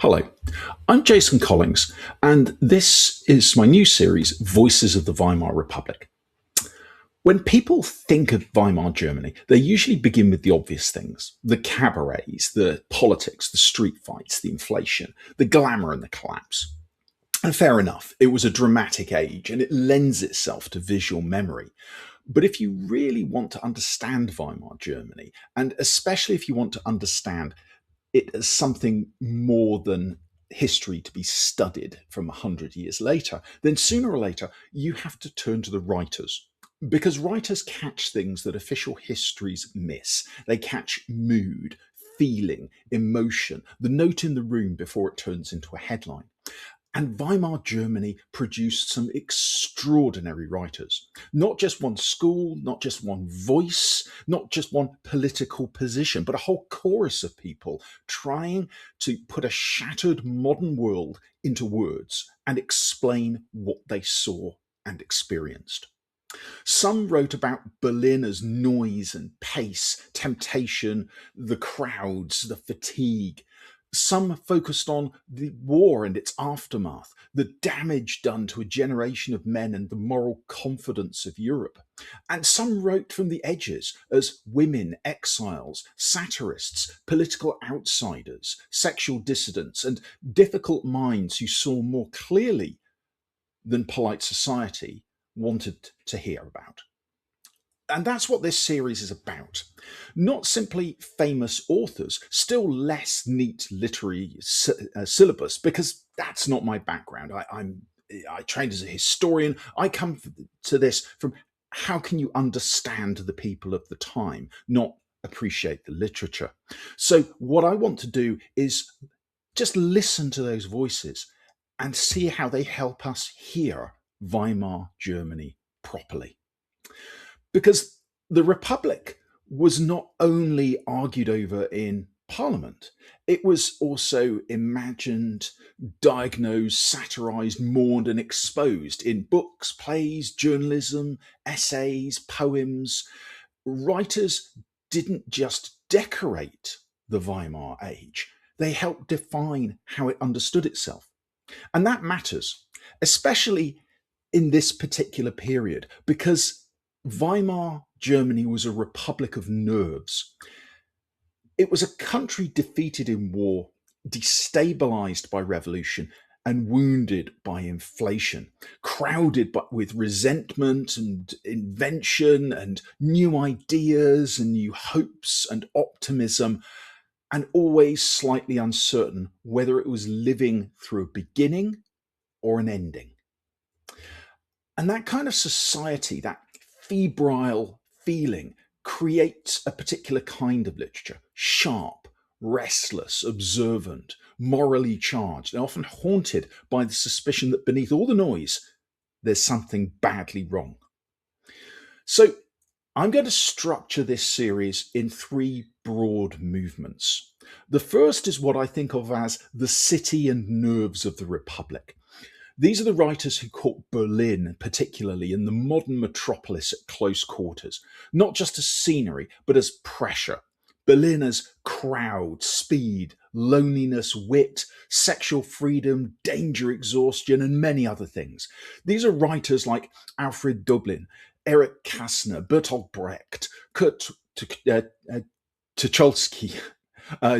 Hello, I'm Jason Collings, and this is my new series, Voices of the Weimar Republic. When people think of Weimar Germany, they usually begin with the obvious things: the cabarets, the politics, the street fights, the inflation, the glamour, and the collapse. And fair enough, it was a dramatic age and it lends itself to visual memory. But if you really want to understand Weimar Germany, and especially if you want to understand it as something more than history to be studied from 100 years later, then sooner or later you have to turn to the writers. Because writers catch things that official histories miss. They catch mood, feeling, emotion, the note in the room before it turns into a headline. And Weimar Germany produced some extraordinary writers. Not just one school, not just one voice, not just one political position, but a whole chorus of people trying to put a shattered modern world into words and explain what they saw and experienced. Some wrote about Berlin as noise and pace, temptation, the crowds, the fatigue. Some focused on the war and its aftermath, the damage done to a generation of men and the moral confidence of Europe. And some wrote from the edges as women, exiles, satirists, political outsiders, sexual dissidents, and difficult minds who saw more clearly than polite society wanted to hear about. And that's what this series is about. Not simply famous authors, still less neat literary syllabus, because that's not my background. I trained as a historian. I come to this from how can you understand the people of the time, not appreciate the literature. So what I want to do is just listen to those voices and see how they help us hear Weimar Germany properly. Because the Republic was not only argued over in Parliament, it was also imagined, diagnosed, satirized, mourned, and exposed in books, plays, journalism, essays, poems. Writers didn't just decorate the Weimar age, they helped define how it understood itself. And that matters, especially in this particular period, because Weimar Germany was a republic of nerves. It was a country defeated in war, destabilized by revolution, and wounded by inflation, crowded but with resentment and invention and new ideas and new hopes and optimism, and always slightly uncertain whether it was living through a beginning or an ending. And that kind of society, that febrile feeling, creates a particular kind of literature: sharp, restless, observant, morally charged, and often haunted by the suspicion that beneath all the noise, there's something badly wrong. So I'm going to structure this series in three broad movements. The first is what I think of as the city and nerves of the Republic. These are the writers who caught Berlin, particularly in the modern metropolis, at close quarters, not just as scenery, but as pressure. Berlin as crowd, speed, loneliness, wit, sexual freedom, danger, exhaustion, and many other things. These are writers like Alfred Dublin, Erich Kästner, Bertolt Brecht, Kurt uh, uh, Tucholsky, uh,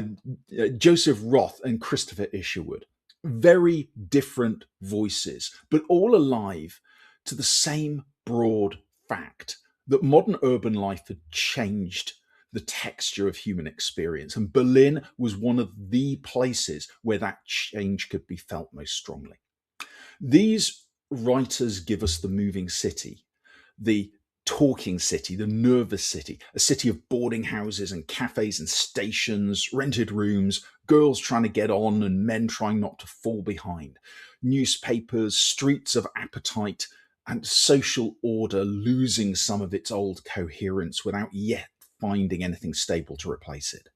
Joseph Roth, and Christopher Isherwood. Very different voices, but all alive to the same broad fact that modern urban life had changed the texture of human experience. And Berlin was one of the places where that change could be felt most strongly. These writers give us the moving city, the talking city, the nervous city, a city of boarding houses and cafes and stations, rented rooms, girls trying to get on and men trying not to fall behind, newspapers, streets of appetite, and social order losing some of its old coherence without yet finding anything stable to replace it.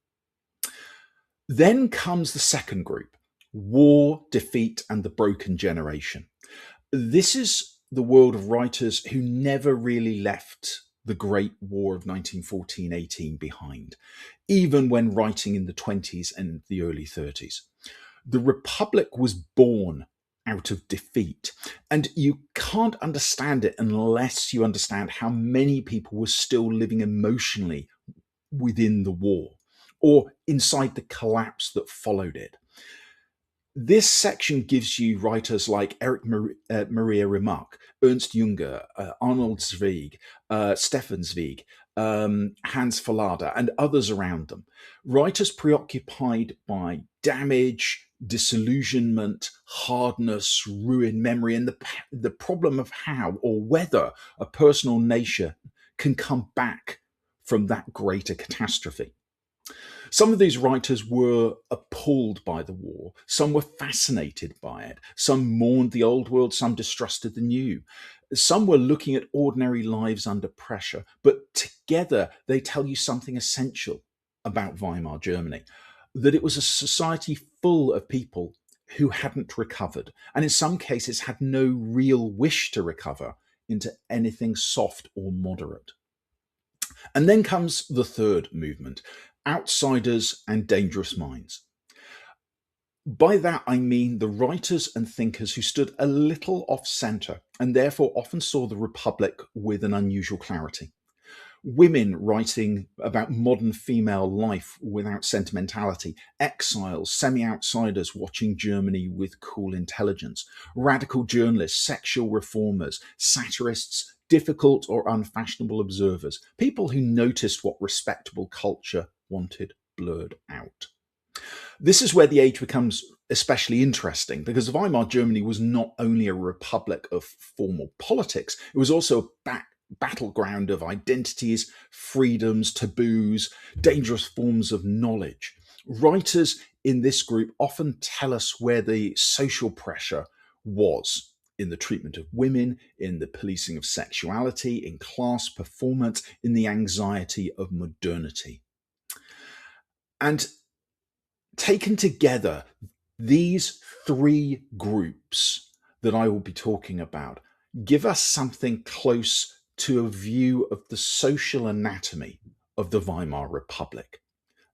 Then comes the second group: war, defeat, and the broken generation. This is the world of writers who never really left the Great War of 1914-18 behind, even when writing in the 20s and the early 30s. The Republic was born out of defeat, and you can't understand it unless you understand how many people were still living emotionally within the war or inside the collapse that followed it. This section gives you writers like Maria Remarque, Ernst Junger, Arnold Zweig, Stefan Zweig, Hans Fallada, and others around them. Writers preoccupied by damage, disillusionment, hardness, ruin, memory, and the problem of how or whether a personal nation can come back from that greater catastrophe. Some of these writers were appalled by the war. Some were fascinated by it. Some mourned the old world. Some distrusted the new. Some were looking at ordinary lives under pressure. But together, they tell you something essential about Weimar Germany, that it was a society full of people who hadn't recovered, and in some cases had no real wish to recover into anything soft or moderate. And then comes the third movement, outsiders and dangerous minds. By that, I mean the writers and thinkers who stood a little off centre and therefore often saw the Republic with an unusual clarity. Women writing about modern female life without sentimentality, exiles, semi outsiders watching Germany with cool intelligence, radical journalists, sexual reformers, satirists, difficult or unfashionable observers, people who noticed what respectable culture wanted blurred out. This is where the age becomes especially interesting because Weimar Germany was not only a republic of formal politics, it was also a battleground of identities, freedoms, taboos, dangerous forms of knowledge. Writers in this group often tell us where the social pressure was in the treatment of women, in the policing of sexuality, in class performance, in the anxiety of modernity. And taken together, these three groups that I will be talking about give us something close to a view of the social anatomy of the Weimar Republic.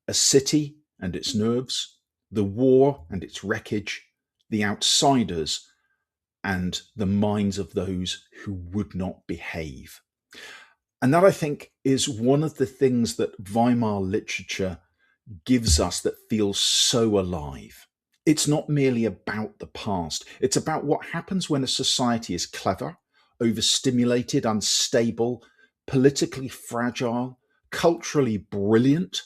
A city and its nerves, the war and its wreckage, the outsiders, and the minds of those who would not behave. And that, I think, is one of the things that Weimar literature gives us that feels so alive. It's not merely about the past, it's about what happens when a society is clever, overstimulated, unstable, politically fragile, culturally brilliant,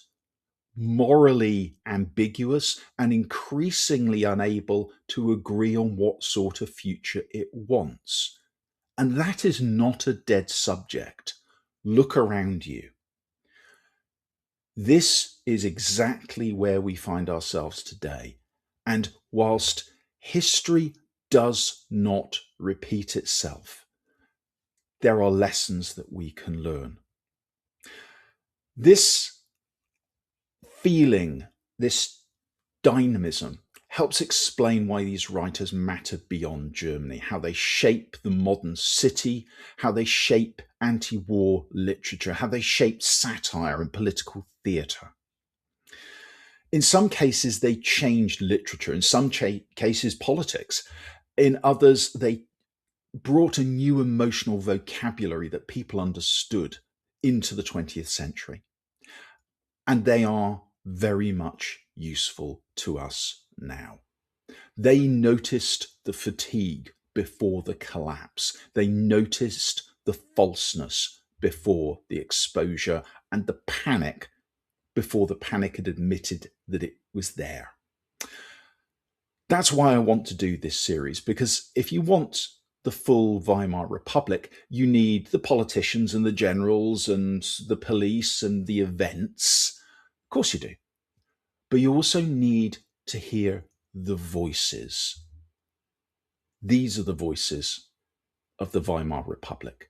morally ambiguous, and increasingly unable to agree on what sort of future it wants. And that is not a dead subject. Look around you. This is exactly where we find ourselves today. And whilst history does not repeat itself, there are lessons that we can learn. This feeling, this dynamism, helps explain why these writers matter beyond Germany, how they shape the modern city, how they shape anti-war literature, how they shape satire and political theatre. In some cases, they changed literature. In some cases, politics. In others, they brought a new emotional vocabulary that people understood into the 20th century. And they are very much useful to us now. They noticed the fatigue before the collapse. They noticed the falseness before the exposure and the panic before the panic had admitted that it was there. That's why I want to do this series, because if you want the full Weimar Republic, you need the politicians and the generals and the police and the events. Of course you do. But you also need to hear the voices. These are the voices of the Weimar Republic.